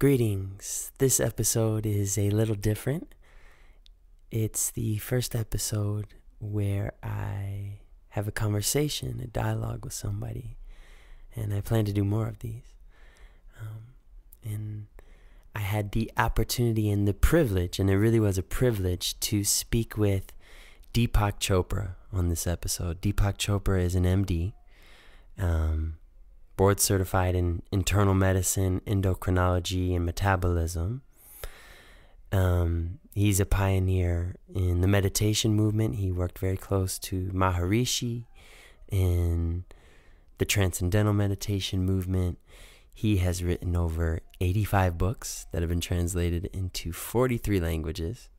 Greetings. This episode is a little different. It's the first episode where I have a conversation, a dialogue with somebody, and I plan to do more of these. And I had the opportunity and the privilege, and it really was a privilege, to speak with Deepak Chopra on this episode. Deepak Chopra is an MD, board certified in internal medicine, endocrinology, and metabolism. He's a pioneer in the meditation movement. He worked very close to Maharishi in the transcendental meditation movement. He has written over 85 books that have been translated into 43 languages.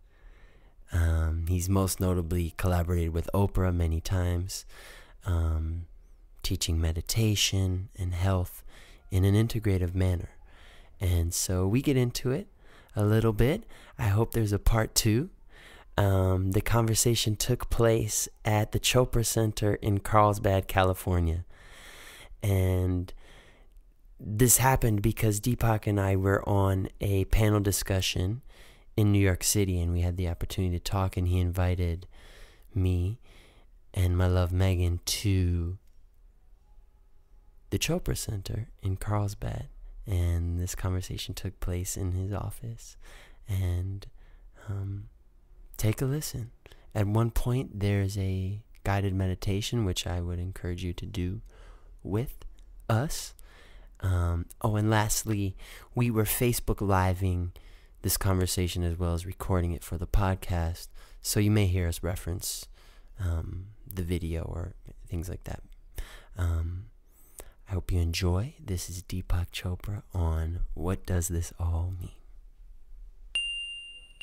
He's most notably collaborated with Oprah many times, teaching meditation and health in an integrative manner. And so we get into it a little bit. I hope there's a part two. The conversation took place at the Chopra Center in Carlsbad, California. And this happened because Deepak and I were on a panel discussion in New York City, and we had the opportunity to talk, and he invited me and my love Megan to the Chopra Center in Carlsbad, and this conversation took place in his office. And take a listen. At one point there's a guided meditation which I would encourage you to do with us. And lastly, we were Facebook Living this conversation as well as recording it for the podcast, so you may hear us reference the video or things like that. I hope you enjoy. This is Deepak Chopra on What Does This All Mean?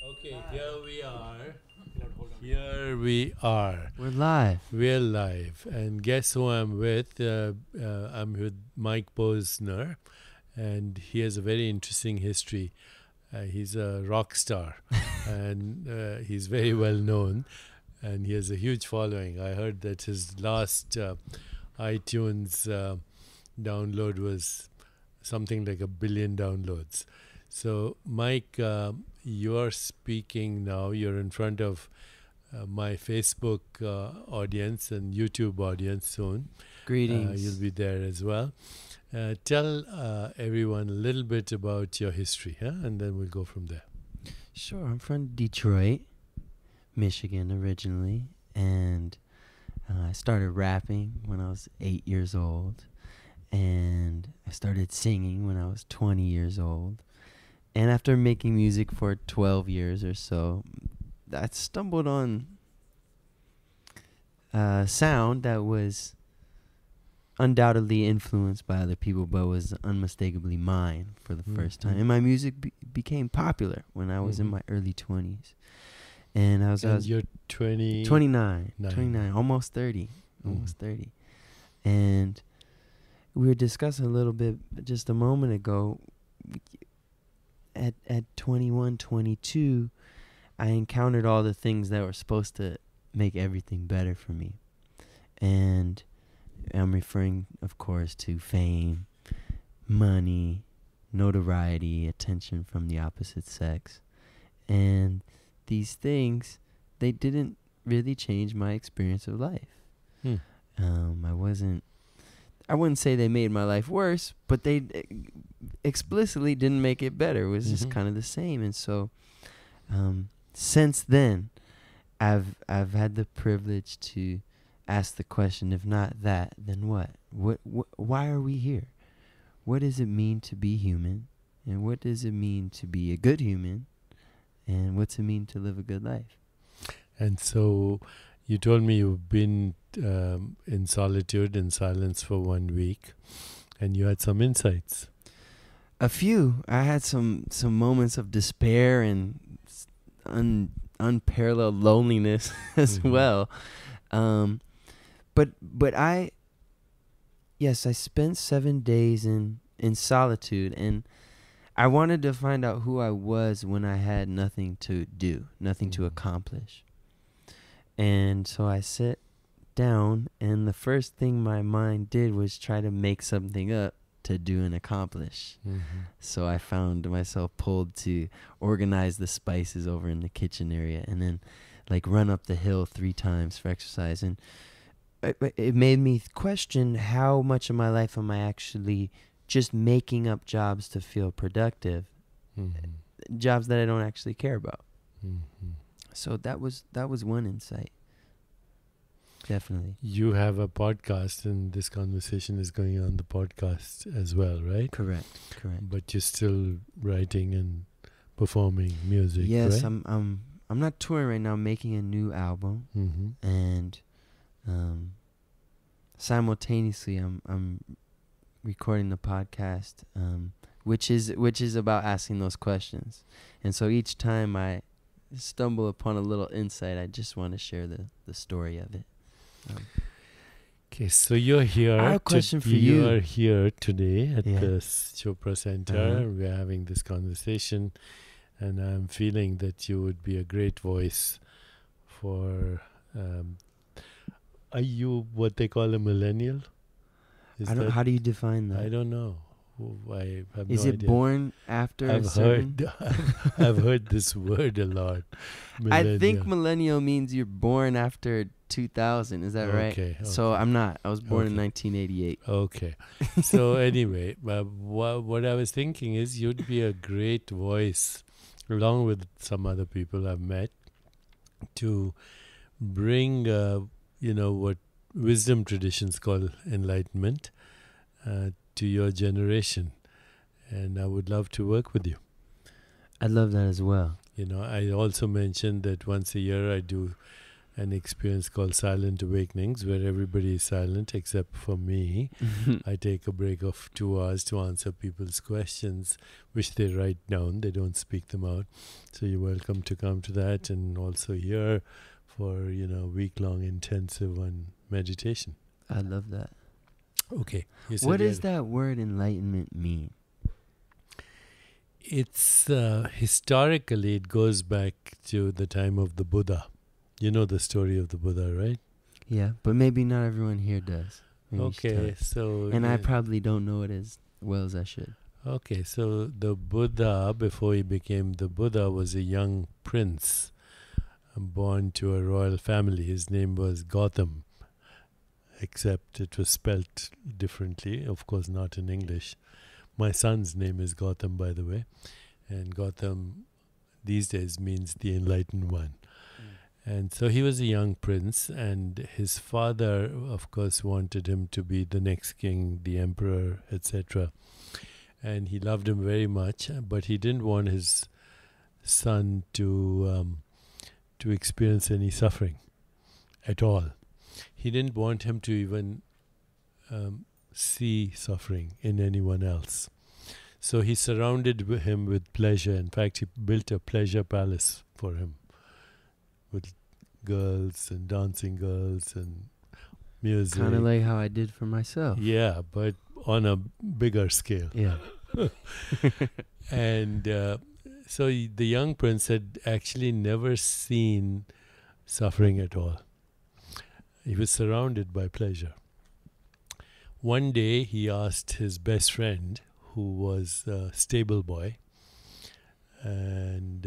Okay, here we are. Here we are. We're live. We're live. And guess who I'm with? I'm with Mike Posner, and he has a very interesting history. He's a rock star, and he's very well known, and he has a huge following. I heard that his last iTunes download was something like 1 billion downloads. So, Mike, you're speaking now. You're in front of my Facebook audience and YouTube audience soon. Greetings. You'll be there as well. Tell everyone a little bit about your history, and then we'll go from there. Sure. I'm from Detroit, Michigan originally, and I started rapping when I was 8 years old, and I started singing when I was 20 years old. And after making music for 12 years or so, I stumbled on a sound that was undoubtedly influenced by other people, but was unmistakably mine for the first time. And my music became popular when I was in my early 20s. And I was you're 29, almost 30. And we were discussing a little bit just a moment ago. At 21, 22, I encountered all the things that were supposed to make everything better for me. And I'm referring, of course, to fame, money, notoriety, attention from the opposite sex. And these things, they didn't really change my experience of life. I wouldn't say they made my life worse, but they explicitly didn't make it better. It was just kind of the same. And so since then, I've had the privilege to ask the question, if not that, then what? Why are we here? What does it mean to be human? And what does it mean to be a good human? And what's it mean to live a good life? And so you told me you've been in solitude, in silence for 1 week, and you had some insights. A few. I had some moments of despair and unparalleled loneliness as well. But I spent 7 days in solitude, and I wanted to find out who I was when I had nothing to do, nothing to accomplish. And so I sat down, and the first thing my mind did was try to make something up to do and accomplish. Mm-hmm. So I found myself pulled to organize the spices over in the kitchen area and then like run up the hill 3 times for exercise. And it made me question how much of my life am I actually just making up jobs to feel productive, jobs that I don't actually care about. So that was one insight. Definitely. You have a podcast, and this conversation is going on the podcast as well, right? Correct. But you're still writing and performing music, yes, right? I'm not touring right now. I'm making a new album, and simultaneously I'm recording the podcast, which is about asking those questions. And so each time I stumble upon a little insight, I just want to share the story of it. Okay, so you're here. I have a question for you. You are here today at Yeah. the Chopra Center. We're having this conversation, and I'm feeling that you would be a great voice for. Are you what they call a millennial? How do you define that? I don't know. I have Is no it idea. born after a certain? I've heard this word a lot. I think millennial means you're born after 2000. Is that right? Okay. So I'm not. I was born in Okay. 1988. Okay. So anyway, what I was thinking is you'd be a great voice, along with some other people I've met, to bring, what wisdom traditions call enlightenment to your generation. And I would love to work with you. I'd love that as well. I also mentioned that once a year I do an experience called Silent Awakenings, where everybody is silent except for me. I take a break of 2 hours to answer people's questions, which they write down. They don't speak them out. So you're welcome to come to that, and also here for, week-long intensive on meditation. I love that. Okay. What does that word enlightenment mean? It's historically, it goes back to the time of the Buddha. You know the story of the Buddha, right? Yeah, but maybe not everyone here does. Maybe you should tell Okay, us. so... And I probably don't know it as well as I should. Okay, so the Buddha, before he became the Buddha, was a young prince born to a royal family. His name was Gautam, except it was spelt differently, of course not in English. My son's name is Gautam, by the way, and Gautam these days means the enlightened one. And so he was a young prince, and his father, of course, wanted him to be the next king, the emperor, etc. And he loved him very much, but he didn't want his son to experience any suffering at all. He didn't want him to even see suffering in anyone else. So he surrounded him with pleasure. In fact, he built a pleasure palace for him with girls and dancing girls and music. Kind of like how I did for myself. Yeah, but on a bigger scale. Yeah. And so the young prince had actually never seen suffering at all. He was surrounded by pleasure. One day he asked his best friend, who was a stable boy, and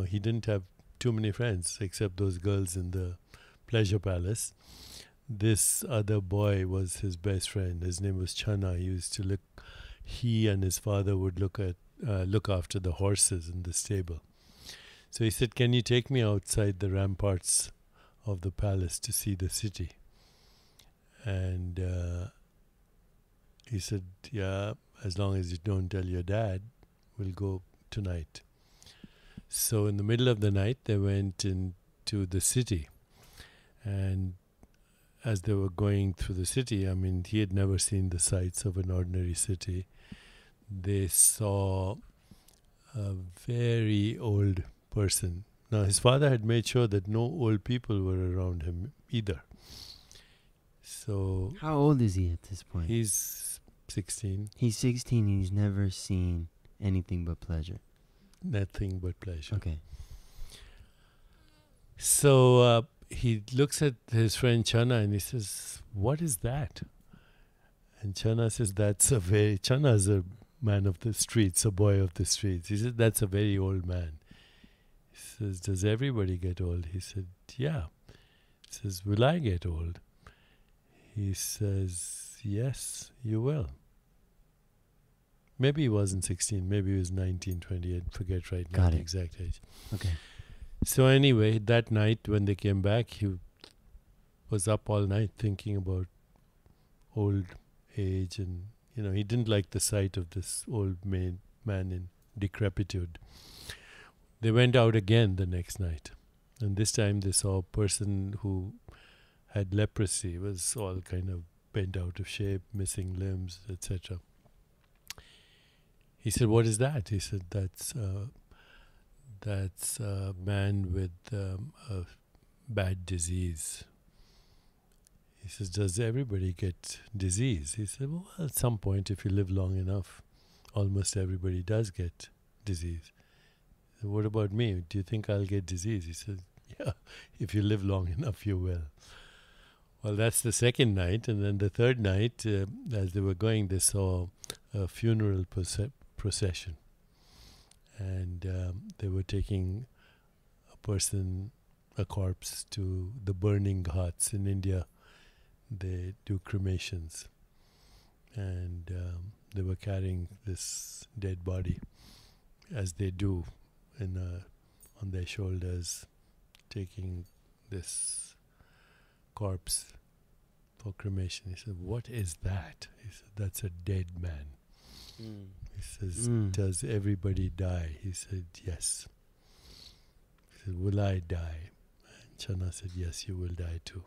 he didn't have too many friends except those girls in the pleasure palace. This other boy was his best friend. His name was Chana. He and his father would look after the horses in the stable. So he said, "Can you take me outside the ramparts of the palace to see the city?" And he said, "Yeah, as long as you don't tell your dad, we'll go tonight." So in the middle of the night, they went into the city. And as they were going through the city, he had never seen the sights of an ordinary city. They saw a very old person. Now, his father had made sure that no old people were around him either. So... How old is he at this point? He's 16. He's 16 and he's never seen anything but pleasure. Nothing but pleasure. Okay. So he looks at his friend Chana and he says, "What is that?" And Channa says, Channa's a man of the streets, a boy of the streets. He said, that's a very old man. He says, does everybody get old? He said, yeah. He says, will I get old? He says, yes, you will. Maybe he wasn't 16, maybe he was 19, 20, I forget right now the exact age. Okay. So anyway, that night when they came back, he was up all night thinking about old age, and he didn't like the sight of this old man in decrepitude. They went out again the next night, and this time they saw a person who had leprosy, was all kind of bent out of shape, missing limbs, etc. He said, what is that? He said, that's a man with a bad disease. He says, does everybody get disease? He said, well, at some point, if you live long enough, almost everybody does get disease. He said, what about me? Do you think I'll get disease? He said, yeah, if you live long enough, you will. Well, that's the second night. And then the third night, as they were going, they saw a funeral procession. And they were taking a corpse to the burning ghats in India. They do cremations, and they were carrying this dead body, as they do, on their shoulders, taking this corpse for cremation. He said, what is that? He said, that's a dead man. He says, does everybody die? He said, yes. He said, will I die? And Channa said, yes, you will die too.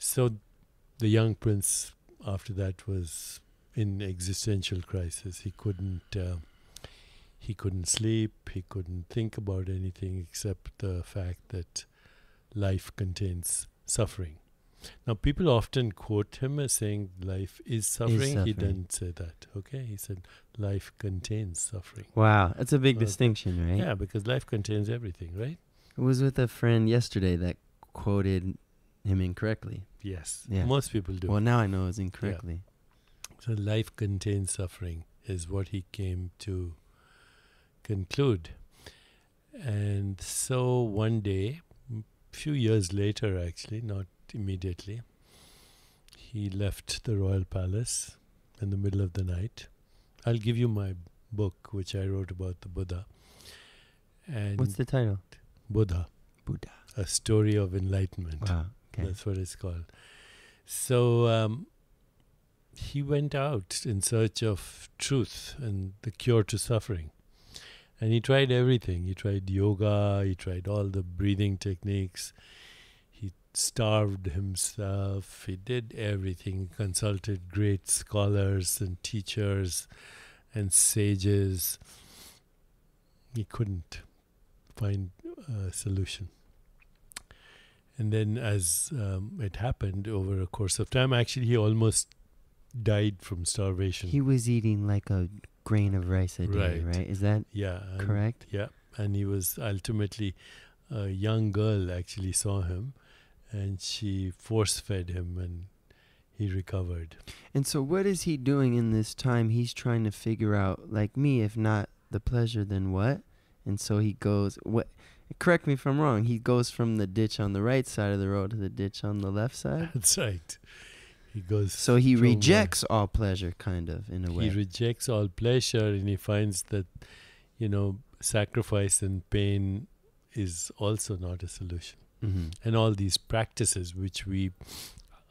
So the young prince, after that, was in existential crisis. He couldn't sleep. He couldn't think about anything except the fact that life contains suffering. Now, people often quote him as saying life is suffering. He didn't say that. Okay, he said life contains suffering. Wow, that's a big distinction, right? Yeah, because life contains everything, right? I was with a friend yesterday that quoted him incorrectly. Yes, most people do. Well, now I know it's incorrectly. Yeah. So life contains suffering is what he came to conclude. And so one day, a few years later actually, not immediately, he left the royal palace in the middle of the night. I'll give you my book, which I wrote about the Buddha. And what's the title? Buddha. A Story of Enlightenment. Wow. Okay. That's what it's called. So he went out in search of truth and the cure to suffering. And he tried everything. He tried yoga. He tried all the breathing techniques. He starved himself. He did everything. He consulted great scholars and teachers and sages. He couldn't find a solution. And then as it happened over a course of time, actually he almost died from starvation. He was eating like a grain of rice a day, right? Is that correct? Yeah. And he was ultimately, a young girl actually saw him and she force-fed him and he recovered. And so what is he doing in this time? He's trying to figure out, like me, if not the pleasure, then what? And so he goes, correct me if I'm wrong, he goes from the ditch on the right side of the road to the ditch on the left side? That's right. He goes. So he rejects all pleasure, kind of, in a way. He rejects all pleasure, and he finds that, sacrifice and pain is also not a solution. Mm-hmm. And all these practices, which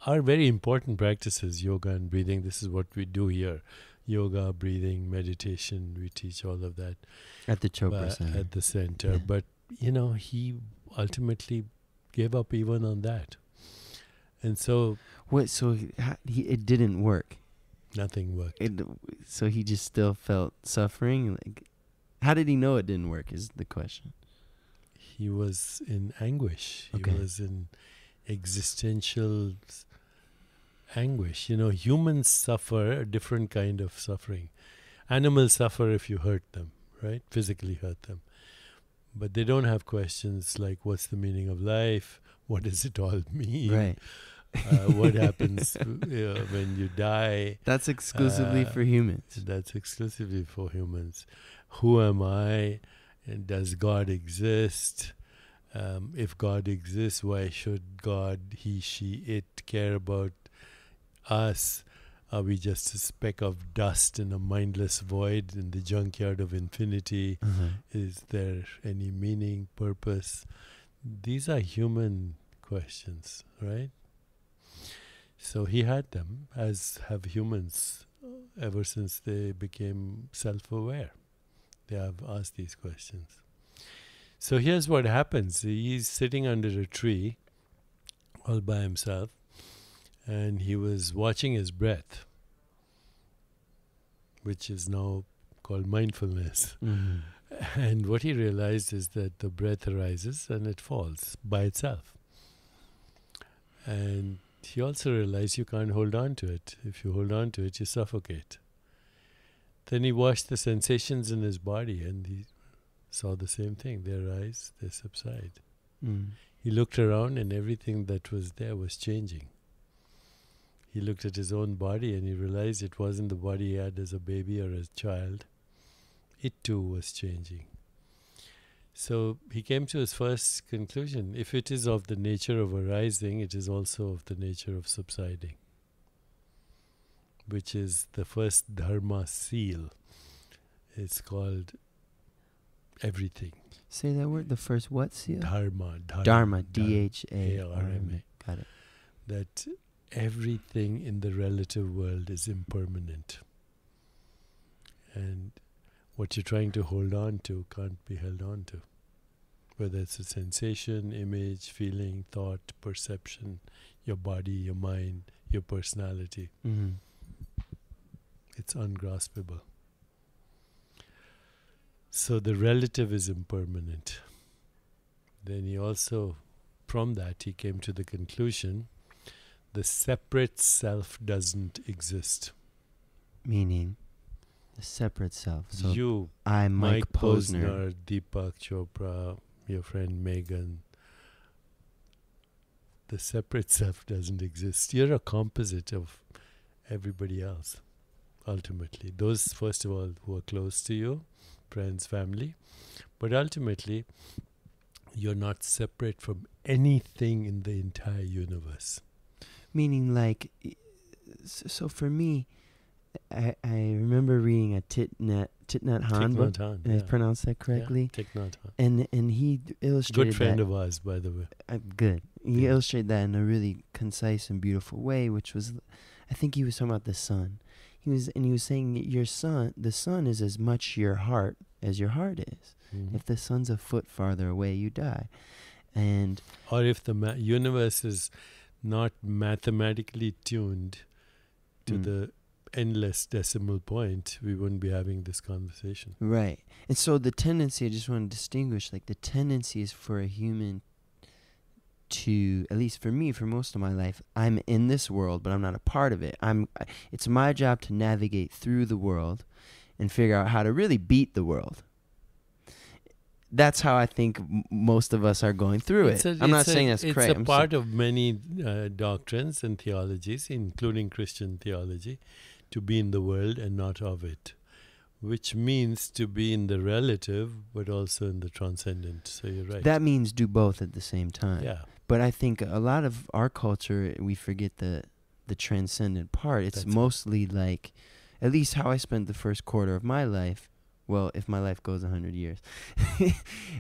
are very important practices, yoga and breathing. This is what we do here. Yoga, breathing, meditation, we teach all of that. At the Chopra Center. At the center. Yeah. But, he ultimately gave up even on that. And so... it didn't work? Nothing worked. So he just still felt suffering? How did he know it didn't work is the question. He was in anguish. Okay. He was in existential anguish. Humans suffer a different kind of suffering. Animals suffer if you hurt them, right? Physically hurt them. But they don't have questions like, what's the meaning of life? What does it all mean? Right. what happens when you die. That's exclusively for humans. That's exclusively for humans. Who am I? And does God exist? If God exists, why should God, he, she, it care about us? Are we just a speck of dust in a mindless void in the junkyard of infinity? Is there any meaning, purpose? These are human questions, right? So he had them, as have humans, ever since they became self-aware. They have asked these questions. So here's what happens. He's sitting under a tree all by himself, and he was watching his breath, which is now called mindfulness. And what he realized is that the breath arises and it falls by itself. And he also realized you can't hold on to it. If you hold on to it, you suffocate. Then he watched the sensations in his body and he saw the same thing. They arise, they subside. He looked around and everything that was there was changing. He looked at his own body and he realized it wasn't the body he had as a baby or as a child. It too was changing. So he came to his first conclusion. If it is of the nature of arising, it is also of the nature of subsiding, which is the first dharma seal. It's called everything. Say that word, the first what seal? Dharma. Dharma, D-H-A-R-M-A. Got it. That everything in the relative world is impermanent. And what you're trying to hold on to can't be held on to. Whether it's a sensation, image, feeling, thought, perception, your body, your mind, your personality. It's ungraspable. So the relative is impermanent. Then he also, from that, he came to the conclusion the separate self doesn't exist. Meaning? The separate self. So you, I'm Mike Posner, Deepak Chopra, your friend Megan. The separate self doesn't exist. You're a composite of everybody else, ultimately. Those, first of all, who are close to you, friends, family. But ultimately, you're not separate from anything in the entire universe. Meaning, like, so for me, I remember reading a Thich Nhat Hanh book. Did I pronounce that correctly? Yeah, Thich Nhat Hanh. And he illustrated good friend that, of ours, by the way. Good. He illustrated that in a really concise and beautiful way, which was, I think he was talking about the sun. He was saying the sun is as much your heart as your heart is. If the sun's a foot farther away, you die. Or if the universe is not mathematically tuned to the endless decimal point, we wouldn't be having this conversation. Right. And so the tendency, I just want to distinguish, like the tendency is for a human to, at least for me, for most of my life, I'm in this world, but I'm not a part of it. It's my job to navigate through the world and figure out how to really beat the world. That's how I think most of us are going through it. I'm not saying that's correct. It's a part of many doctrines and theologies, including Christian theology, to be in the world and not of it, which means to be in the relative, but also in the transcendent. So you're right. That means do both at the same time. Yeah. But I think a lot of our culture, we forget the transcendent part. It's mostly like, at least how I spent the first quarter of my life. Well, if my life goes 100 years,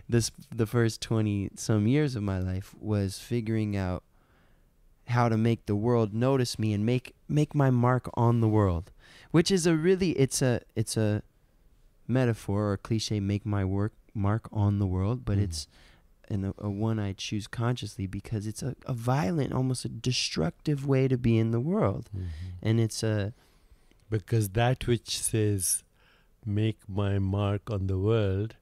the first 20 some years of my life was figuring out how to make the world notice me and make my mark on the world, which is it's a metaphor or a cliche, make my mark on the world, but it's a one I choose consciously because it's a violent, almost a destructive way to be in the world. And it's because that which says make my mark on the world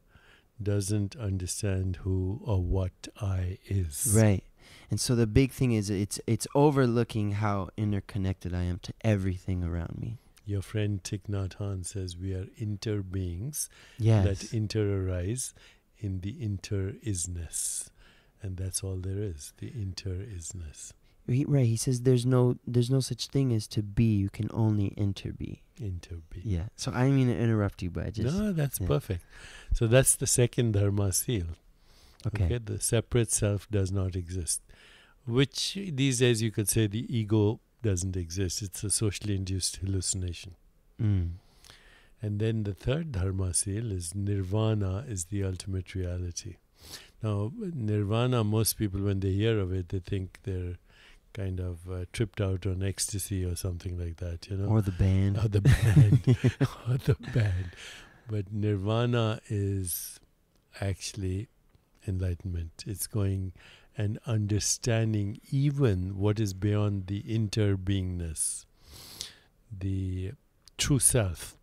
doesn't understand who or what I is. Right. And so the big thing is it's overlooking how interconnected I am to everything around me. Your friend Thich Nhat Hanh says we are inter-beings that inter-arise in the inter-isness. And that's all there is, the inter-isness. Right. He says there's no such thing as to be. You can only interbe. Interbe. Yeah. So I didn't mean to interrupt you, but I just. No, that's perfect. So that's the second dharma seal. Okay. The separate self does not exist. Which these days you could say the ego doesn't exist. It's a socially induced hallucination. Mm. And then the third dharma seal is nirvana is the ultimate reality. Now, nirvana, most people, when they hear of it, they think they're kind of tripped out on ecstasy or something like that, you know. Or the band. Or the band. Or the band. But nirvana is actually enlightenment. It's going and understanding even what is beyond the interbeingness, the true self.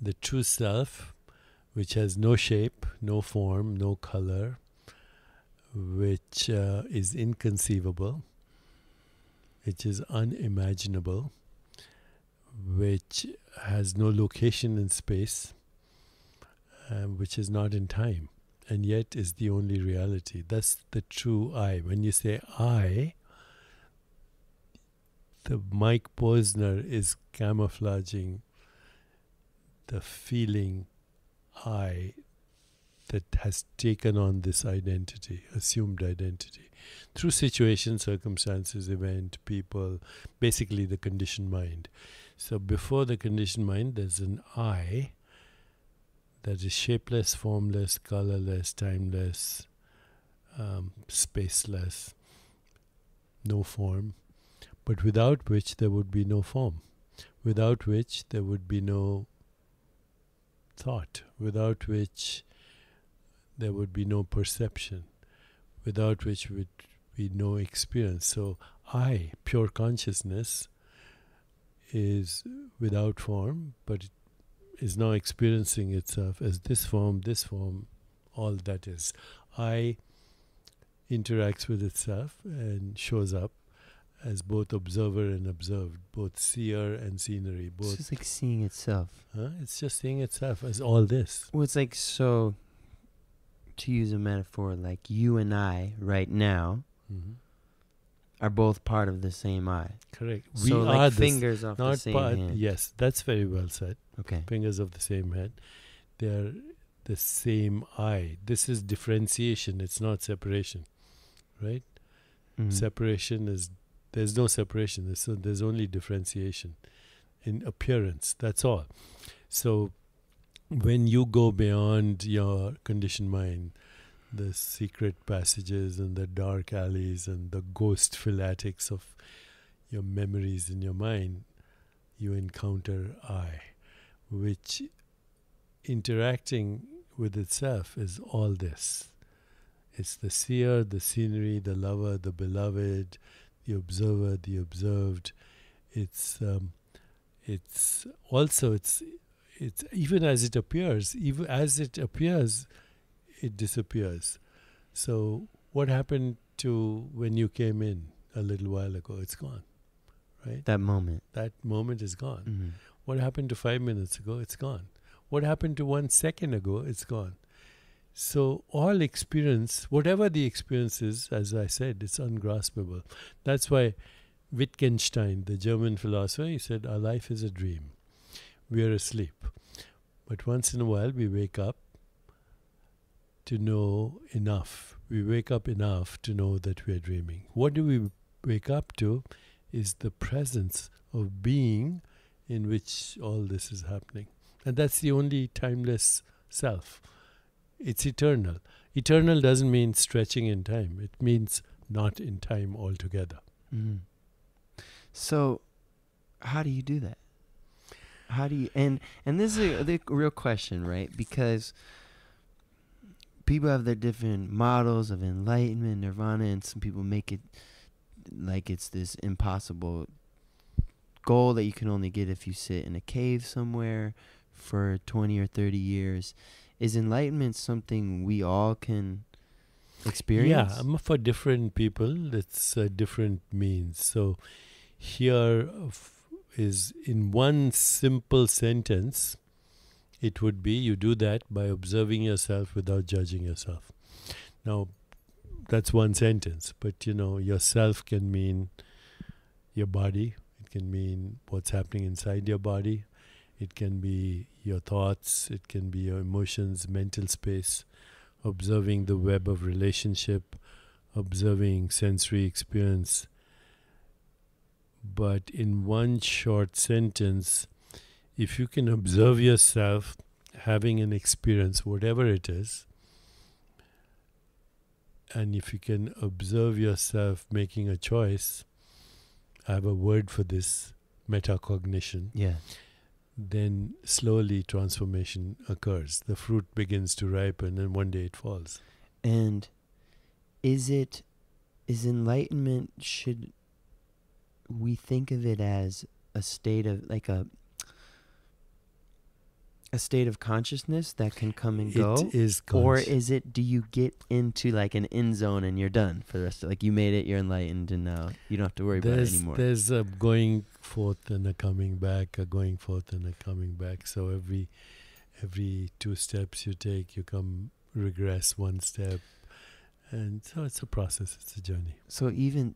The true self, which has no shape, no form, no color, which is inconceivable, which is unimaginable, which has no location in space, which is not in time, and yet is the only reality. That's the true I. When you say I, the Mike Posner is camouflaging the feeling I that has taken on this identity, assumed identity, through situations, circumstances, event, people, basically the conditioned mind. So before the conditioned mind, there's an I that is shapeless, formless, colorless, timeless, spaceless, no form, but without which there would be no form, without which there would be no thought, without which there would be no perception, without which would be no experience. So I, pure consciousness, is without form, but it is now experiencing itself as this form, all that is. I interacts with itself and shows up as both observer and observed, both seer and scenery. Both. It's just like seeing itself. It's just seeing itself as all this. Well, it's like, so, to use a metaphor, like you and I right now are both part of the same I. Correct. So we like are fingers off the same hand. Yes, that's very well said. Okay. Fingers of the same hand. They're the same I. This is differentiation. It's not separation. Right? Mm. Separation is... There's no separation. There's only differentiation in appearance. That's all. So when you go beyond your conditioned mind, the secret passages and the dark alleys and the ghost-filled attics of your memories in your mind, you encounter I, which interacting with itself is all this. It's the seer, the scenery, the lover, the beloved, the observer, the observed. It's also even as it appears, it disappears. So what happened to when you came in a little while ago? It's gone, right? That moment. That moment is gone. Mm-hmm. What happened to 5 minutes ago? It's gone. What happened to 1 second ago? It's gone. So all experience, whatever the experience is, as I said, it's ungraspable. That's why Wittgenstein, the German philosopher, he said, our life is a dream. We are asleep. But once in a while, we wake up to know enough. We wake up enough to know that we are dreaming. What do we wake up to is the presence of being in which all this is happening. And that's the only timeless self. It's eternal. Eternal doesn't mean stretching in time. It means not in time altogether. Mm. So, how do you do that? How do you... And this is the real question, right? Because people have their different models of enlightenment, nirvana, and some people make it like it's this impossible goal that you can only get if you sit in a cave somewhere for 20 or 30 years. Is enlightenment something we all can experience? Yeah, for different people, it's different means. So here is in one simple sentence, it would be you do that by observing yourself without judging yourself. Now, that's one sentence. But yourself can mean your body. It can mean what's happening inside your body. It can be your thoughts. It can be your emotions, mental space, observing the web of relationship, observing sensory experience. But in one short sentence, if you can observe yourself having an experience, whatever it is, and if you can observe yourself making a choice, I have a word for this, metacognition. Yeah. Then slowly transformation occurs. The fruit begins to ripen and one day it falls. And is enlightenment, should we think of it as a state of, like a state of consciousness that can come and go? It is or is it, do you get into like an in zone and you're done for the rest of, like, you made it, you're enlightened, and now you don't have to worry about it anymore? There's a going forth and a coming back, a going forth and a coming back. So every 2 steps you take, you regress 1 step. And so it's a process, it's a journey. So even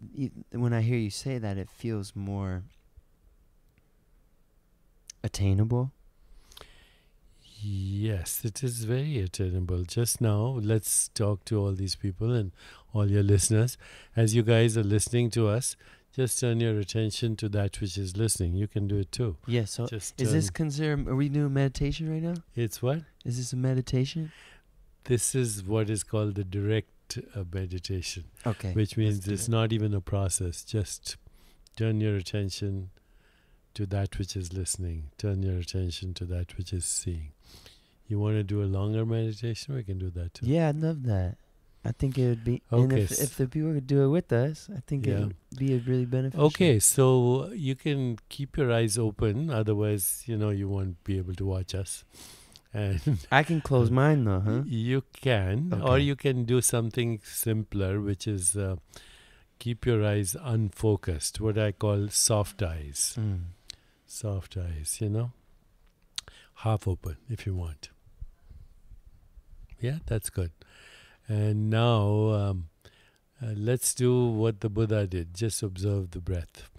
when I hear you say that, it feels more attainable. Yes, it is very attainable. Just now, let's talk to all these people and all your listeners. As you guys are listening to us, just turn your attention to that which is listening. You can do it too. Yeah, so is this considered, are we doing meditation right now? It's what? Is this a meditation? This is what is called the direct meditation. Okay. Which means it's not even a process. Just turn your attention to that which is listening. Turn your attention to that which is seeing. You want to do a longer meditation? We can do that too. Yeah, I'd love that. I think it would be. Okay. And if the people could do it with us, I think it would be really beneficial. Okay, so you can keep your eyes open. Otherwise, you won't be able to watch us. And I can close mine though, huh? You can. Okay. Or you can do something simpler, which is keep your eyes unfocused. What I call soft eyes. Soft eyes, half open if you want. Yeah, that's good. And now let's do what the Buddha did. Just observe the breath.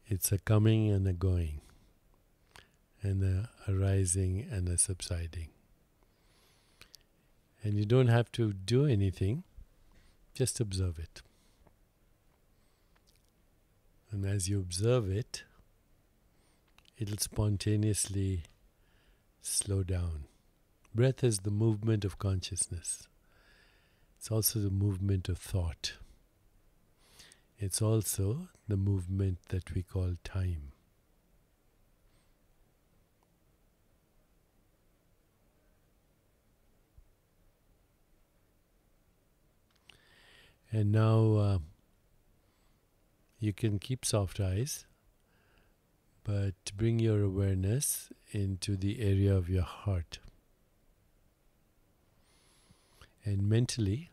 It's a coming and a going, and a arising and a subsiding. And you don't have to do anything, just observe it. And as you observe it, it'll spontaneously slow down. Breath is the movement of consciousness. It's also the movement of thought. It's also the movement that we call time. And now you can keep soft eyes, but bring your awareness into the area of your heart. And mentally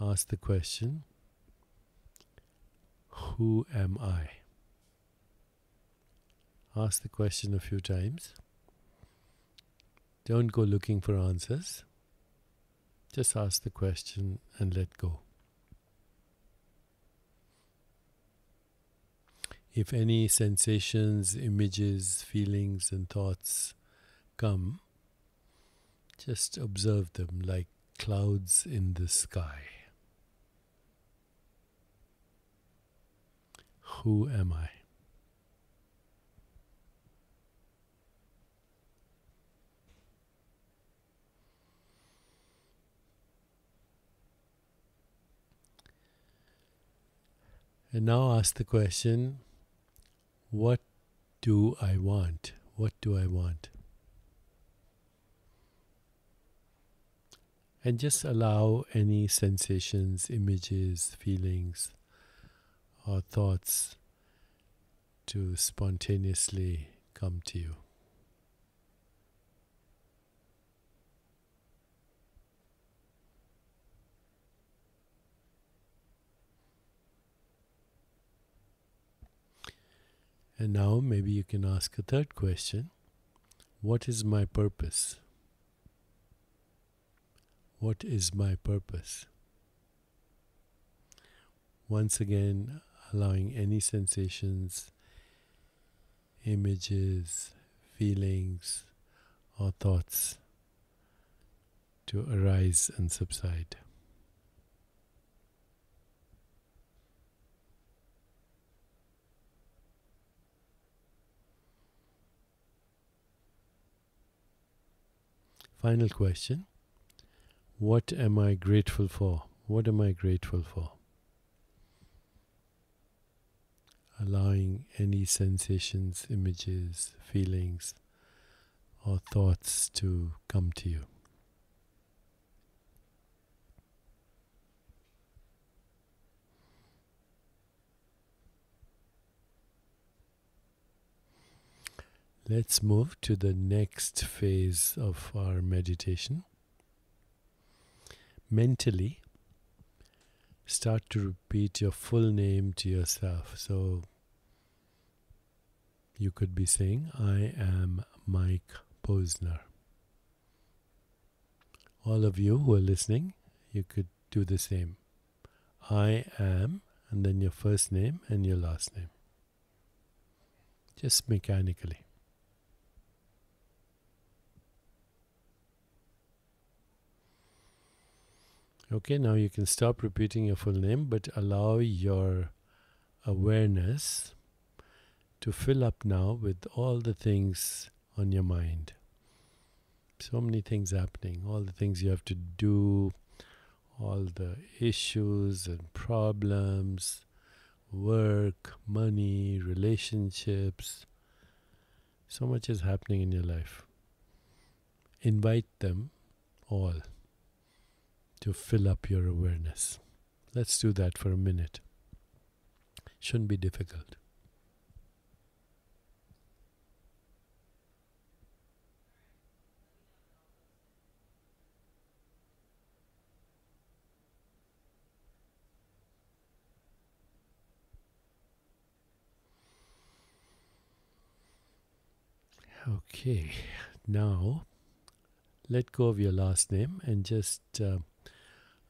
ask the question, who am I? Ask the question a few times. Don't go looking for answers. Just ask the question and let go. If any sensations, images, feelings and thoughts come, just observe them like clouds in the sky. Who am I? And now ask the question, what do I want? What do I want? And just allow any sensations, images, feelings, or thoughts to spontaneously come to you. And now maybe you can ask a third question. What is my purpose? What is my purpose? Once again, allowing any sensations, images, feelings, or thoughts to arise and subside. Final question. What am I grateful for? What am I grateful for? Allowing any sensations, images, feelings, or thoughts to come to you. Let's move to the next phase of our meditation. Mentally, start to repeat your full name to yourself. So you could be saying, I am Mike Posner. All of you who are listening, you could do the same. I am, and then your first name and your last name. Just mechanically. Okay, now you can stop repeating your full name, but allow your awareness to fill up now with all the things on your mind. So many things happening, all the things you have to do, all the issues and problems, work, money, relationships. So much is happening in your life. Invite them all to fill up your awareness. Let's do that for a minute. Shouldn't be difficult. Okay, now let go of your last name and just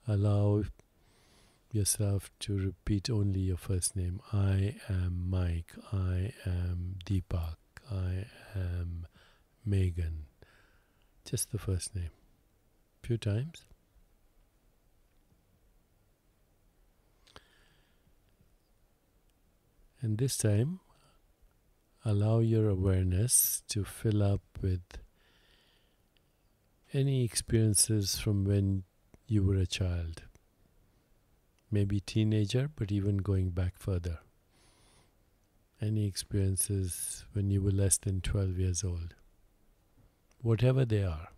allow yourself to repeat only your first name. I am Mike. I am Deepak. I am Megan. Just the first name. Few times. And this time, allow your awareness to fill up with any experiences from when you were a child. Maybe teenager, but even going back further. Any experiences when you were less than 12 years old. Whatever they are.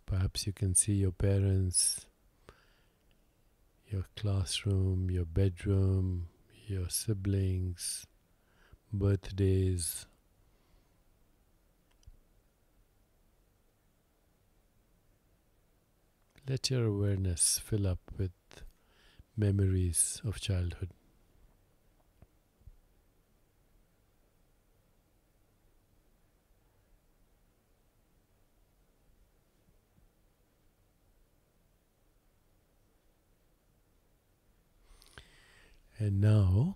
Perhaps you can see your parents, your classroom, your bedroom, your siblings, birthdays. Let your awareness fill up with memories of childhood. And now,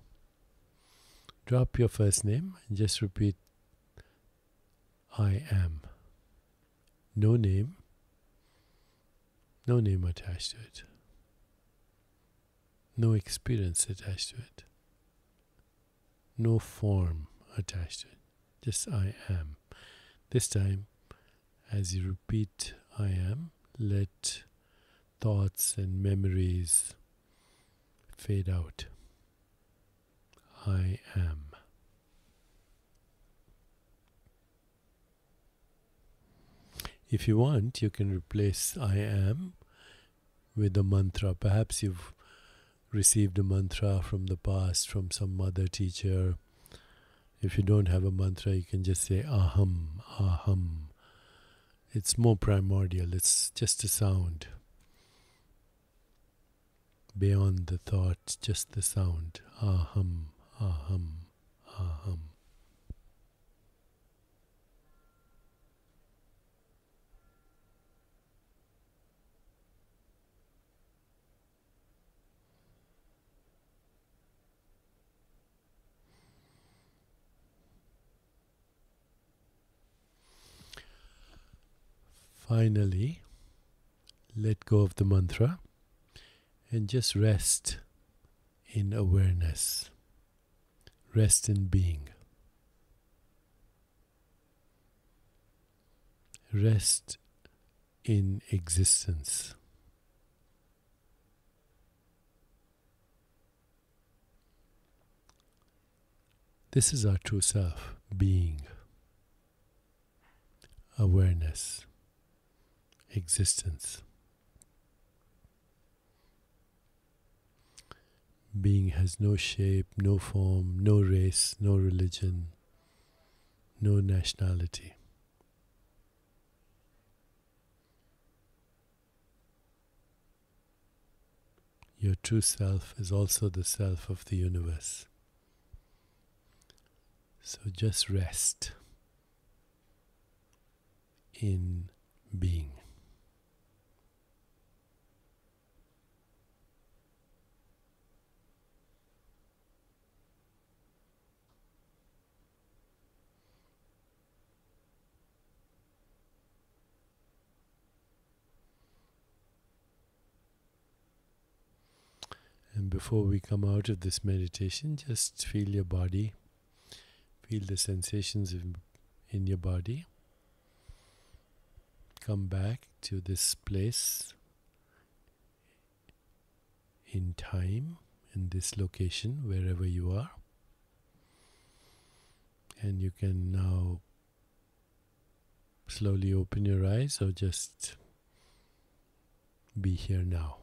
drop your first name and just repeat, I am. No name attached to it. No experience attached to it. No form attached to it. Just I am. This time, as you repeat I am, let thoughts and memories fade out. I am. If you want, you can replace I am with a mantra. Perhaps you've received a mantra from the past, from some mother teacher. If you don't have a mantra, you can just say aham, aham. It's more primordial. It's just a sound. Beyond the thought, just the sound. Aham, aham, aham. Finally, let go of the mantra and just rest in awareness. Rest in being. Rest in existence. This is our true self, being, awareness, existence. Being has no shape, no form, no race, no religion, no nationality. Your true self is also the self of the universe. So just rest in being. And before we come out of this meditation, just feel your body. Feel the sensations in your body. Come back to this place in time, in this location, wherever you are. And you can now slowly open your eyes or just be here now.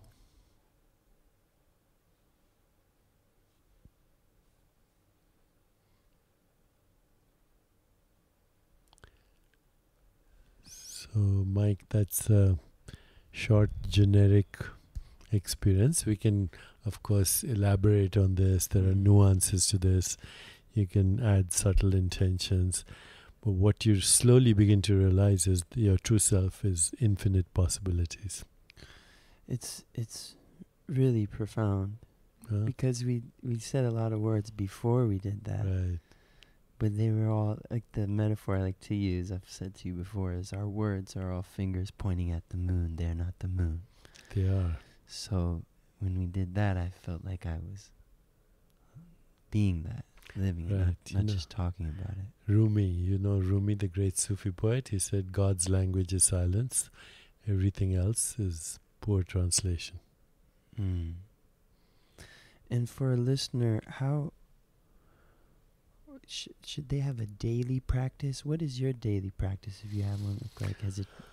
So, Mike, that's a short, generic experience. We can, of course, elaborate on this. There are nuances to this. You can add subtle intentions. But what you slowly begin to realize is your true self is infinite possibilities. It's really profound. Because we said a lot of words before we did that. Right. But they were all, like the metaphor I like to use, I've said to you before, is our words are all fingers pointing at the moon. They're not the moon. They are. So when we did that, I felt like I was being that, living it, not just talking about it. Rumi, Rumi, the great Sufi poet, he said, God's language is silence. Everything else is poor translation. And for a listener, how should they have a daily practice? What is your daily practice, if you have one? Like,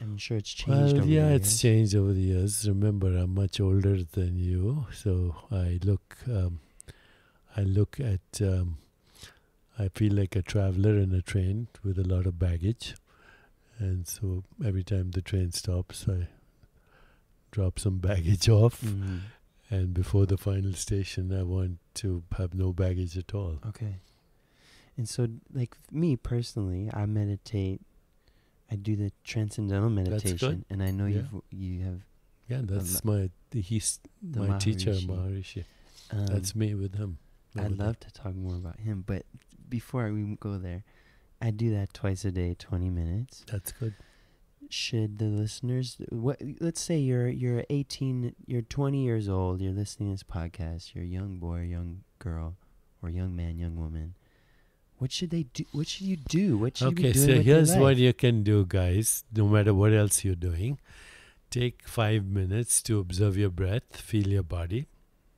I'm sure it's changed over the years. It's changed over the years. Remember, I'm much older than you, so I feel like a traveler in a train with a lot of baggage, and so every time the train stops, I drop some baggage off, and before the final station, I want to have no baggage at all. Okay. And so, like me personally, I meditate. I do the transcendental meditation, and I know you have. Yeah, that's my teacher, Maharishi. That's me with him. I'd love to talk more about him, but before we go there, I do that twice a day, 20 minutes. That's good. Should the listeners, let's say you're 18, you're 20 years old, you're listening to this podcast, you're a young boy, young girl, or young man, young woman. What should they do? What should you do? What should you be doing with your life? Okay, so here's what you can do, guys, no matter what else you're doing. Take 5 minutes to observe your breath, feel your body.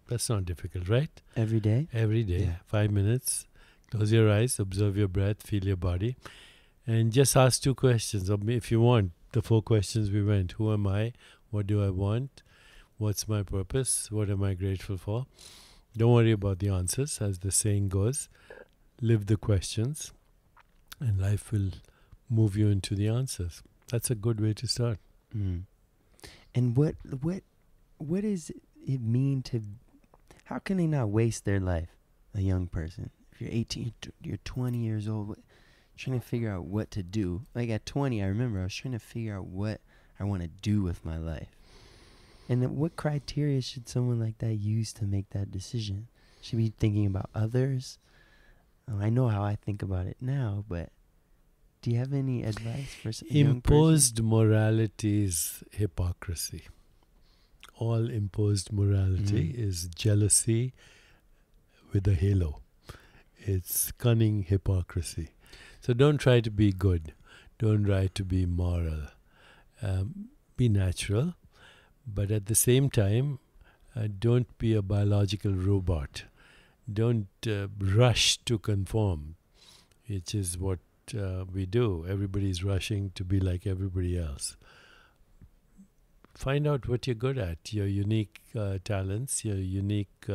That's not difficult, right? Every day? Every day. Yeah. 5 minutes. Close your eyes, observe your breath, feel your body. And just ask 2 questions. If you want, the 4 questions we went. Who am I? What do I want? What's my purpose? What am I grateful for? Don't worry about the answers, as the saying goes. Live the questions, and life will move you into the answers. That's a good way to start. And what does it mean to? How can they not waste their life? A young person. If you're 18, you're 20 years old, trying to figure out what to do. Like at 20, I remember I was trying to figure out what I want to do with my life. And what criteria should someone like that use to make that decision? Should be thinking about others. I know how I think about it now, but Do you have any advice for a young person? Imposed morality is hypocrisy. All imposed morality is jealousy with a halo. It's cunning hypocrisy. So don't try to be good. Don't try to be moral. Be natural. But at the same time, don't be a biological robot. Don't rush to conform, which is what we do. Everybody's rushing to be like everybody else. Find out what you're good at, your unique talents, your unique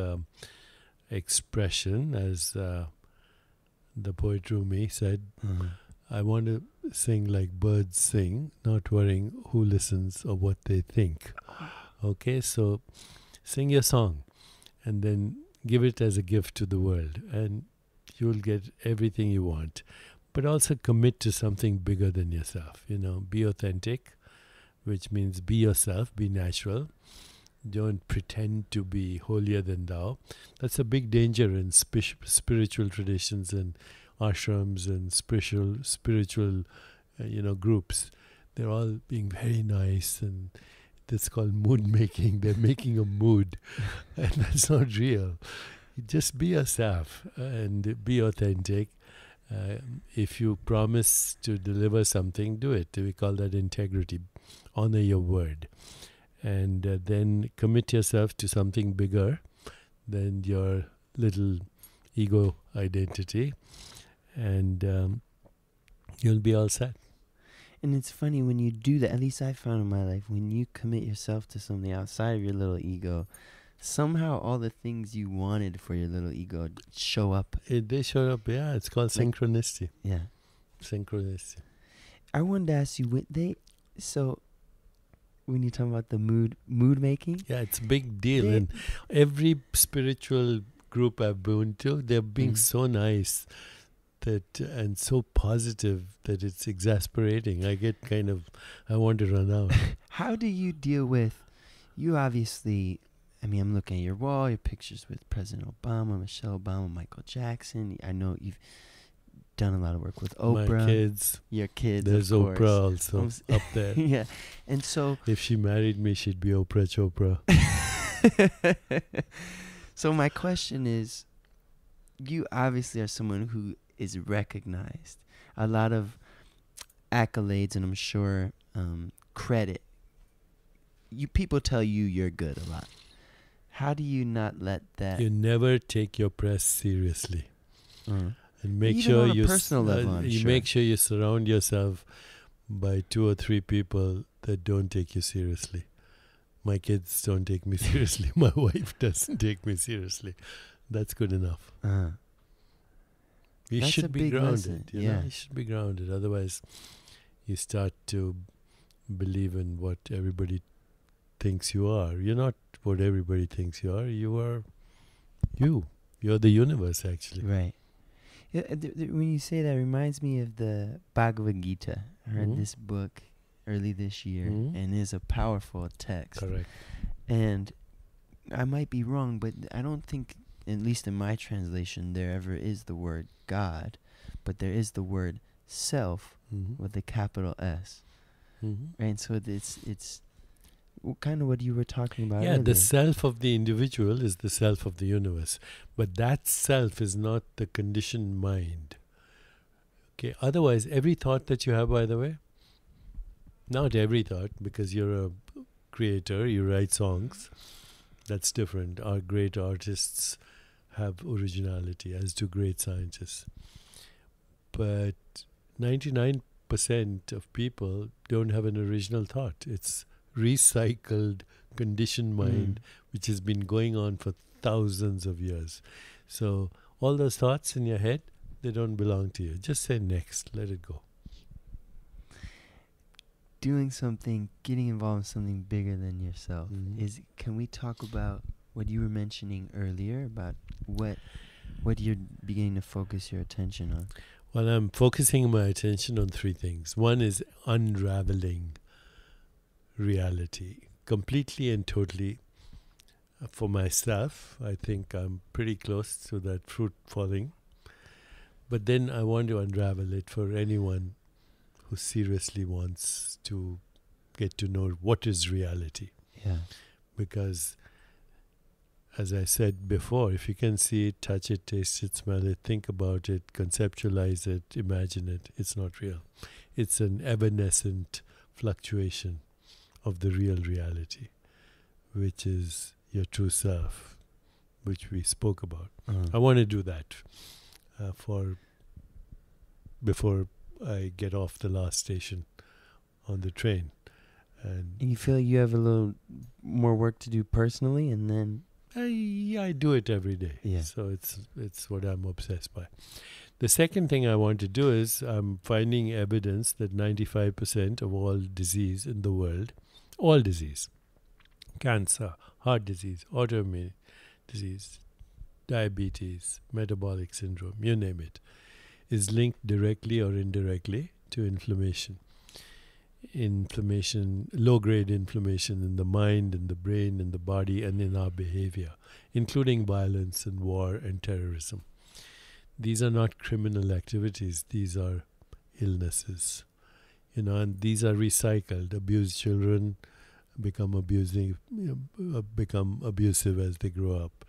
expression, as the poet Rumi said, I want to sing like birds sing, not worrying who listens or what they think. Okay, so sing your song and then give it as a gift to the world, and you'll get everything you want. But also commit to something bigger than yourself. Be authentic, which means be yourself, be natural. Don't pretend to be holier than thou. That's a big danger in spiritual traditions and ashrams and spiritual groups. They're all being very nice, and that's called mood making. They're making a mood, and that's not real. Just be yourself and be authentic. If you promise to deliver something, do it. We call that integrity. Honor your word. And then commit yourself to something bigger than your little ego identity. And you'll be all set. And it's funny when you do that, at least I found in my life, when you commit yourself to something outside of your little ego, somehow all the things you wanted for your little ego show up. They show up, yeah. It's called synchronicity. Yeah. Synchronicity. I wanted to ask you, so when you talk about the mood making? Yeah, it's a big deal. And every spiritual group I've been to, they're being so nice and so positive that it's exasperating. I want to run out. How do you deal with, you obviously, I'm looking at your wall, your pictures with President Obama, Michelle Obama, Michael Jackson. I know you've done a lot of work with Oprah. My kids. Your kids, There's of course. Oprah also up there. Yeah. And so, if she married me, she'd be Oprah Chopra. So my question is, you obviously are someone who is recognized. A lot of accolades, and I'm sure credit. People tell you you're good a lot. How do you not let that? You never take your press seriously. And make Even sure on a personal level, you make sure you surround yourself by 2 or 3 people that don't take you seriously. My kids don't take me seriously. My wife doesn't take me seriously. That's good enough. You should be grounded. You should be grounded. Otherwise, you start to believe in what everybody thinks you are. You're not what everybody thinks you are. You are you. You're the universe, actually. Right. Yeah, when you say that, it reminds me of the Bhagavad Gita. I read this book early this year, and it's a powerful text. Correct. And I might be wrong, but I don't think, at least in my translation, there ever is the word God, but there is the word self with a capital S. And so it's kind of what you were talking about earlier. The self of the individual is the self of the universe. But that self is not the conditioned mind. Okay. Otherwise, every thought that you have, by the way, not every thought, because you're a creator, you write songs. That's different. Our great artists have originality, as do great scientists. But 99% of people don't have an original thought. It's recycled, conditioned mind, which has been going on for thousands of years. So all those thoughts in your head, they don't belong to you. Just say next, let it go. Doing something, getting involved in something bigger than yourself can we talk about what you were mentioning earlier about what you're beginning to focus your attention on? Well, I'm focusing my attention on 3 things. One is unraveling reality completely and totally. For myself, I think I'm pretty close to that fruit falling. But then I want to unravel it for anyone who seriously wants to get to know what is reality. Yeah. Because, as I said before, if you can see it, touch it, taste it, smell it, think about it, conceptualize it, imagine it, it's not real. It's an evanescent fluctuation of the real reality, which is your true self, which we spoke about. I want to do that before I get off the last station on the train. And you feel you have a little more work to do personally, and then I do it every day. Yeah. So it's what I'm obsessed by. The second thing I want to do is I'm finding evidence that 95% of all disease in the world, all disease, cancer, heart disease, autoimmune disease, diabetes, metabolic syndrome, you name it, is linked directly or indirectly to inflammation. Low-grade inflammation in the mind, in the brain, in the body, and in our behavior, including violence and war and terrorism. These are not criminal activities. These are illnesses. And these are recycled. Abused children become abusive as they grow up.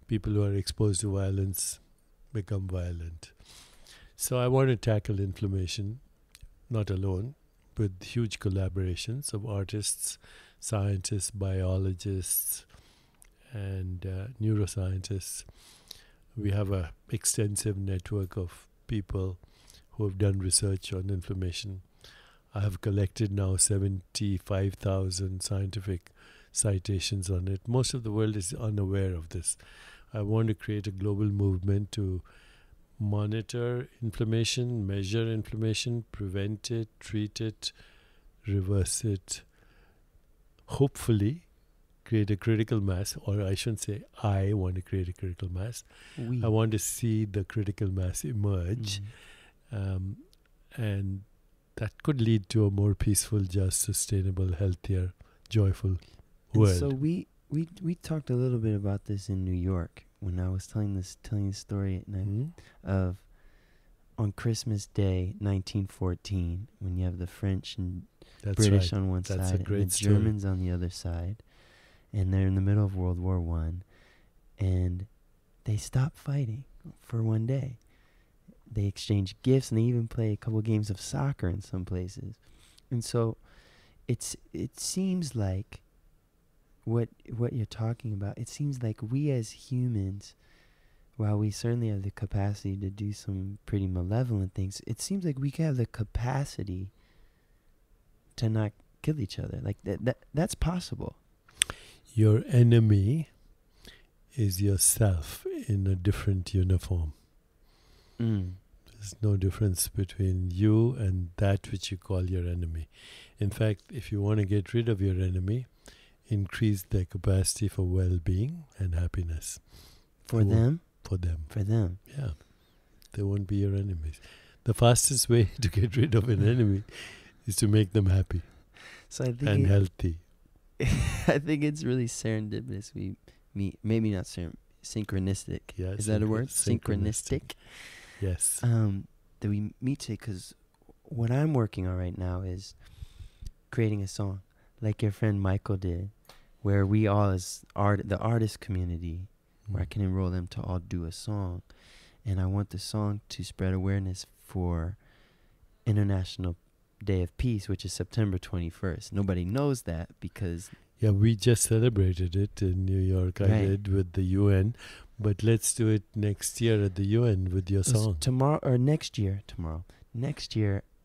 People who are exposed to violence become violent. So I want to tackle inflammation, not alone, with huge collaborations of artists, scientists, biologists, and neuroscientists. We have an extensive network of people who have done research on inflammation. I have collected now 75,000 scientific citations on it. Most of the world is unaware of this. I want to create a global movement to monitor inflammation, measure inflammation, prevent it, treat it, reverse it, hopefully create a critical mass, or I shouldn't say I want to create a critical mass. I want to see the critical mass emerge, and that could lead to a more peaceful, just, sustainable, healthier, joyful world. And so we talked a little bit about this in New York when I was telling the story at night of on Christmas Day 1914, when you have the French and British on one side and the Germans on the other side, and they're in the middle of World War I, and they stop fighting for one day. They exchange gifts, and they even play a couple games of soccer in some places. And so it seems like what you're talking about, it seems like we as humans, while we certainly have the capacity to do some pretty malevolent things, it seems like we have the capacity to not kill each other. Like that's possible. Your enemy is yourself in a different uniform. There's no difference between you and that which you call your enemy. In fact, if you want to get rid of your enemy, increase their capacity for well-being and happiness. For them? For them. For them. Yeah. They won't be your enemies. The fastest way to get rid of an enemy is to make them happy and healthy. I think it's really serendipitous we meet. Maybe not synchronistic. Yeah, is that a word? Synchronistic. Yes. That we meet today, because what I'm working on right now is creating a song, like your friend Michael did, where we all as the artist community, where I can enroll them to all do a song. And I want the song to spread awareness for International Day of Peace, which is September 21st. Nobody knows that because... Yeah, we just celebrated it in New York. I did with the UN. But let's do it next year at the UN with your song. Tomorrow. Next year,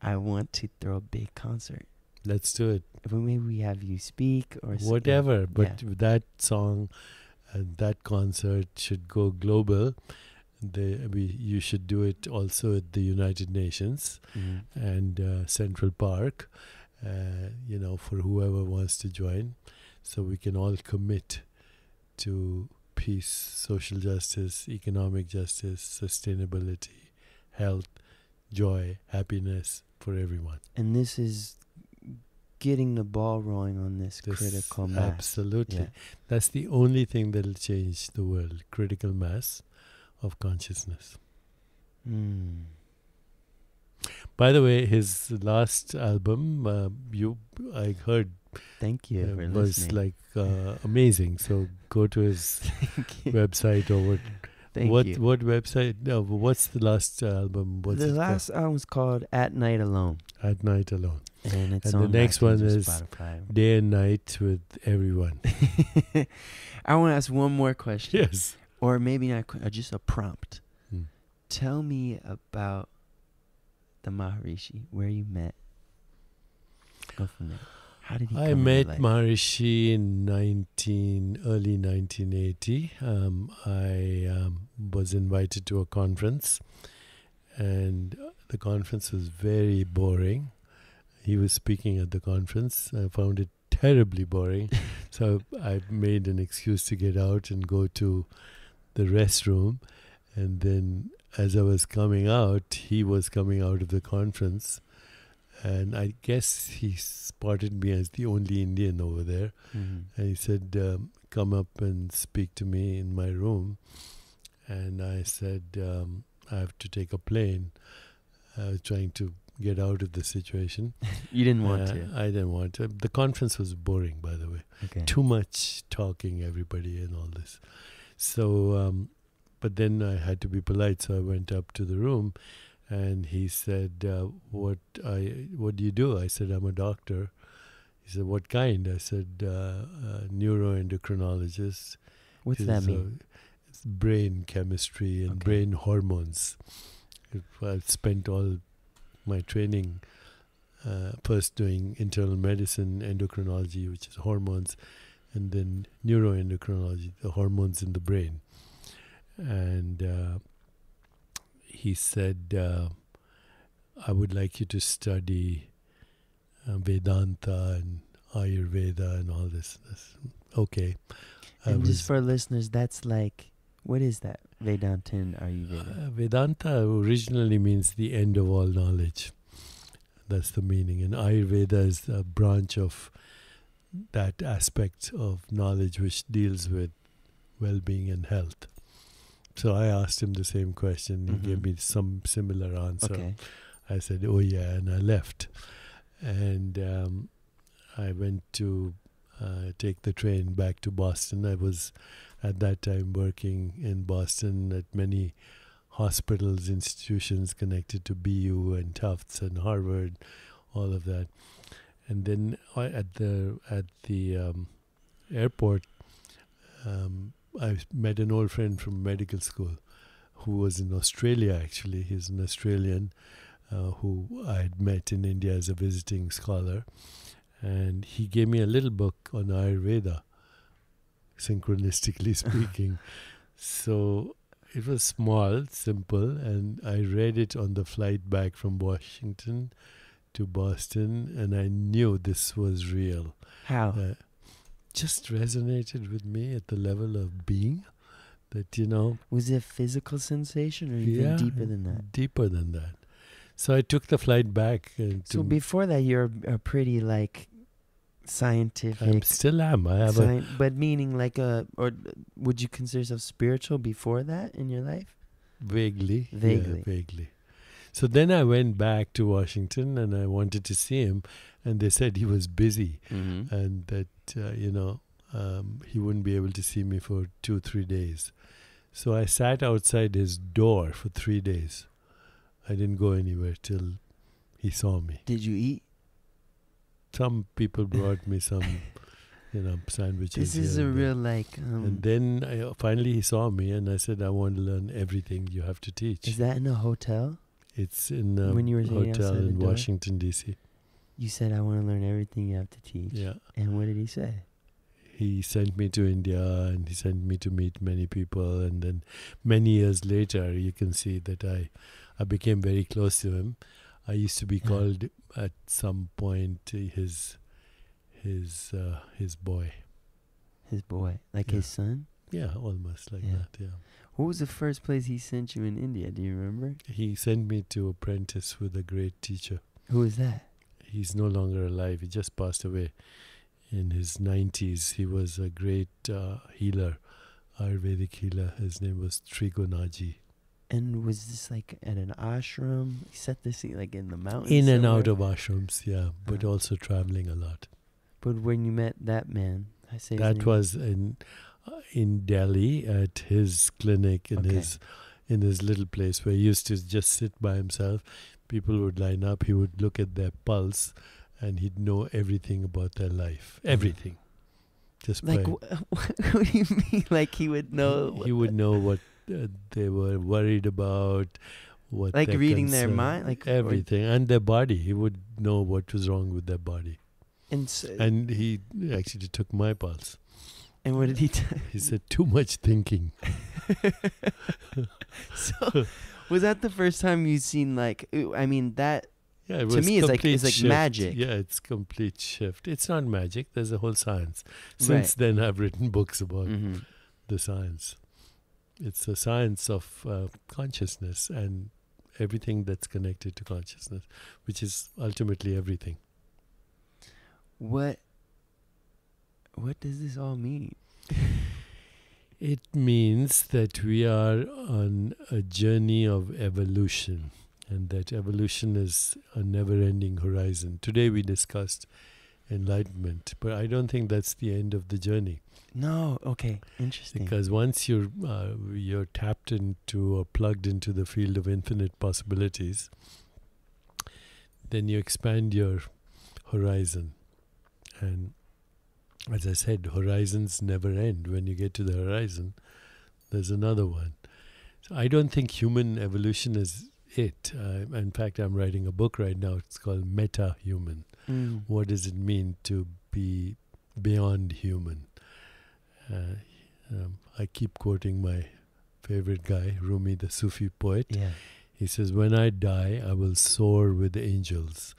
I want to throw a big concert. Let's do it. Maybe we have you speak or whatever. But that song and that concert should go global. You should do it also at the United Nations and Central Park, for whoever wants to join. So we can all commit to peace, social justice, economic justice, sustainability, health, joy, happiness for everyone. And this is getting the ball rolling on this critical mass. Absolutely. Yeah. That's the only thing that will change the world, critical mass of consciousness. By the way, his last album, I heard, Thank you for was listening. like amazing. So go to his Thank you. website or what. Thank you. What website? No, what's the last album? What's The it last album's called At Night Alone. called? At Night Alone. And it's And the on next iTunes one or is Spotify. Day and Night with Everyone. I want to ask one more question. Yes. Or maybe not, just a prompt. Hmm. Tell me about the Maharishi, where you met. Go from there. How did he come I into met life? Maharishi in early 1980. I was invited to a conference, and the conference was very boring. He was speaking at the conference. I found it terribly boring, so I made an excuse to get out and go to the restroom. And then, as I was coming out, he was coming out of the conference. And I guess he spotted me as the only Indian over there. Mm-hmm. And he said, come up and speak to me in my room. And I said, I have to take a plane. I was trying to get out of the situation. You didn't want to. I didn't want to. The conference was boring, by the way. Okay. Too much talking, everybody, and all this. So, but then I had to be polite, so I went up to the room. And he said, what do you do? I said, I'm a doctor. He said, what kind? I said, neuroendocrinologist. What's that mean? It's brain chemistry and brain hormones. I've spent all my training first doing internal medicine, endocrinology, which is hormones, and then neuroendocrinology, the hormones in the brain. And he said, I would like you to study Vedanta and Ayurveda and all this. Okay. And just for listeners, that's like, what is that? Vedanta and Ayurveda? Vedanta originally means the end of all knowledge. That's the meaning. And Ayurveda is a branch of that aspect of knowledge which deals with well-being and health. So I asked him the same question. He gave me some similar answer. Okay. I said, oh yeah, and I left. And I went to take the train back to Boston. I was at that time working in Boston at many hospitals, institutions connected to BU and Tufts and Harvard, all of that. And then at the airport, I met an old friend from medical school who was in Australia, actually. He's an Australian who I had met in India as a visiting scholar. And he gave me a little book on Ayurveda, synchronistically speaking. So it was small, simple, and I read it on the flight back from Washington to Boston, and I knew this was real. How? Just resonated with me at the level of being that, Was it a physical sensation or even deeper than that? Deeper than that. So I took the flight back. So before that, you're a pretty like scientific. I still am. I have but meaning like or would you consider yourself spiritual before that in your life? Vaguely. Vaguely. Yeah, vaguely. So then I went back to Washington and I wanted to see him, and they said he was busy and that, he wouldn't be able to see me for 2-3 days. So I sat outside his door for 3 days. I didn't go anywhere till he saw me. Did you eat? Some people brought me some, sandwiches. This is a real like. And then finally he saw me and I said, I want to learn everything you have to teach. Is that in a hotel? It's in a When you were hotel in door? Washington, D.C. You said, I want to learn everything you have to teach. Yeah. And what did he say? He sent me to India and he sent me to meet many people. And then many years later, you can see that I became very close to him. I used to be called at some point his boy. His boy? Like his son? Yeah, almost like that, yeah. What was the first place he sent you in India? Do you remember? He sent me to apprentice with a great teacher. Who is that? He's no longer alive. He just passed away in his 90s. He was a great healer, Ayurvedic healer. His name was Trigonaji. And was this like at an ashram? He set this like in the mountains? In and somewhere? out of ashrams, yeah, but also traveling a lot. But when you met that man, I say his That name. was in Delhi at his clinic in Okay. his little place where he used to just sit by himself. People would line up. He would look at their pulse, and he'd know everything about their life. Everything. Just Like, by what do you mean? Like he would know? he would know what they were worried about, what Like their reading their concern- mind? Like everything, and their body. He would know what was wrong with their body. And he actually took my pulse. And what did he tell? He said, too much thinking. So, was that the first time you seen like? I mean, that Yeah, it to was me it's like shift. magic. Yeah, it's complete shift. It's not magic. There's a whole science. Since then, I've written books about Mm-hmm. the science. It's a science of consciousness and everything that's connected to consciousness, which is ultimately everything. What does this all mean? It means that we are on a journey of evolution, and that evolution is a never-ending horizon. Today we discussed enlightenment, but I don't think that's the end of the journey. No, okay, interesting. Because once you're tapped into or plugged into the field of infinite possibilities, then you expand your horizon. And as I said, horizons never end. When you get to the horizon, there's another one. So I don't think human evolution is it. In fact, I'm writing a book right now. It's called Metahuman. What does it mean to be beyond human? I keep quoting my favorite guy, Rumi, the Sufi poet. Yeah. He says, when I die, I will soar with the angels.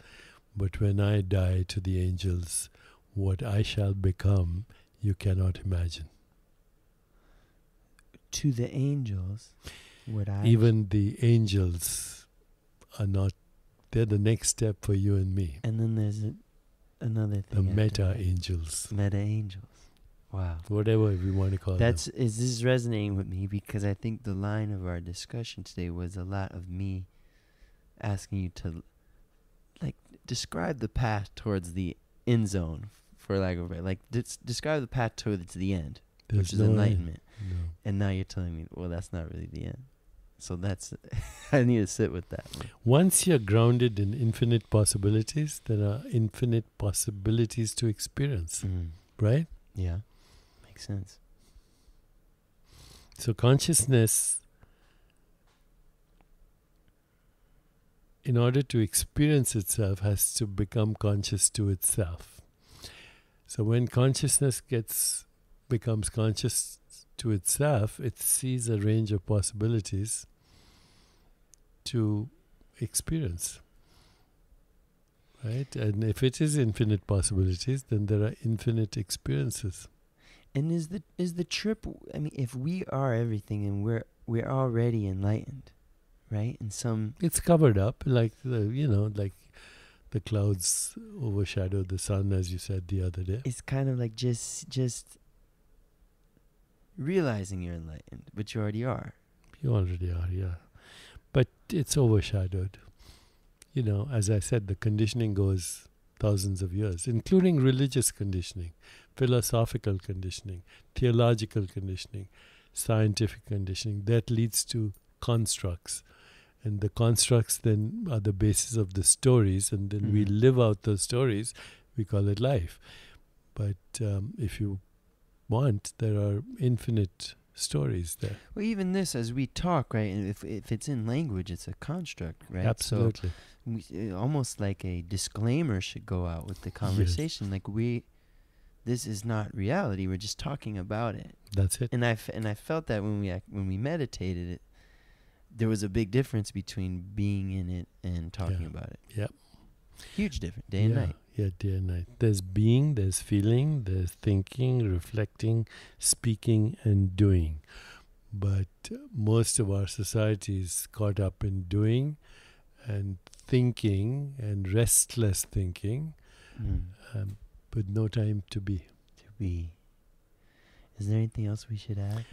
But when I die to the angels, what I shall become, you cannot imagine. To the angels, Even the angels are not, they're the next step for you and me. And then there's another The thing. meta-angels. Meta-angels. Wow. Whatever we want to call them. This is resonating with me because I think the line of our discussion today was a lot of me asking you to like describe the path towards the end zone, for lack of a better, like describe the path towards the end, which is enlightenment. No. And now you're telling me, well, that's not really the end. So that's I need to sit with that one. Once you're grounded in infinite possibilities, there are infinite possibilities to experience, right? Yeah, makes sense. So consciousness, in order to experience itself, has to become conscious to itself. So when consciousness becomes conscious to itself, it sees a range of possibilities to experience. Right? And if it is infinite possibilities, then there are infinite experiences. And is the trip? I mean, if we are everything and we're already enlightened, right? And it's covered up, like the clouds overshadow the sun, as you said the other day. It's kind of like just realizing you're enlightened, but you already are. You already are, yeah. But it's overshadowed. As I said, the conditioning goes thousands of years, including religious conditioning, philosophical conditioning, theological conditioning, scientific conditioning. That leads to constructs. And the constructs then are the basis of the stories, and then we live out those stories. We call it life. But if you want, there are infinite stories there. Well, even this, as we talk, right? And if it's in language, it's a construct, right? Absolutely. So almost like a disclaimer should go out with the conversation. Yes. Like this is not reality. We're just talking about it. That's it. And I felt that when we meditated it, there was a big difference between being in it and talking about it. Yep. Huge difference, day and night. Yeah, day and night. There's being, there's feeling, there's thinking, reflecting, speaking, and doing. But most of our society is caught up in doing and thinking and restless thinking, but no time to be. To be. Is there anything else we should add?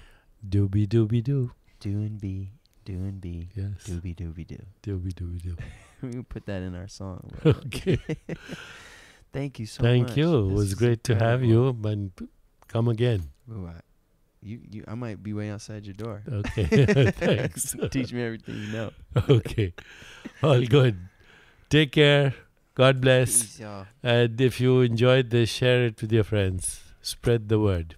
Do be, do be, do. Do and be. Do and be. Yes. Doobie doobie doo. Doobie doobie doo. We can put that in our song. Okay. Thank you so much. Thank you. It was great to have you. And come again. Ooh, I might be waiting outside your door. Okay. Thanks. Teach me everything you know. Okay. All good. Take care. God bless. Peace, y'all. And if you enjoyed this, share it with your friends. Spread the word.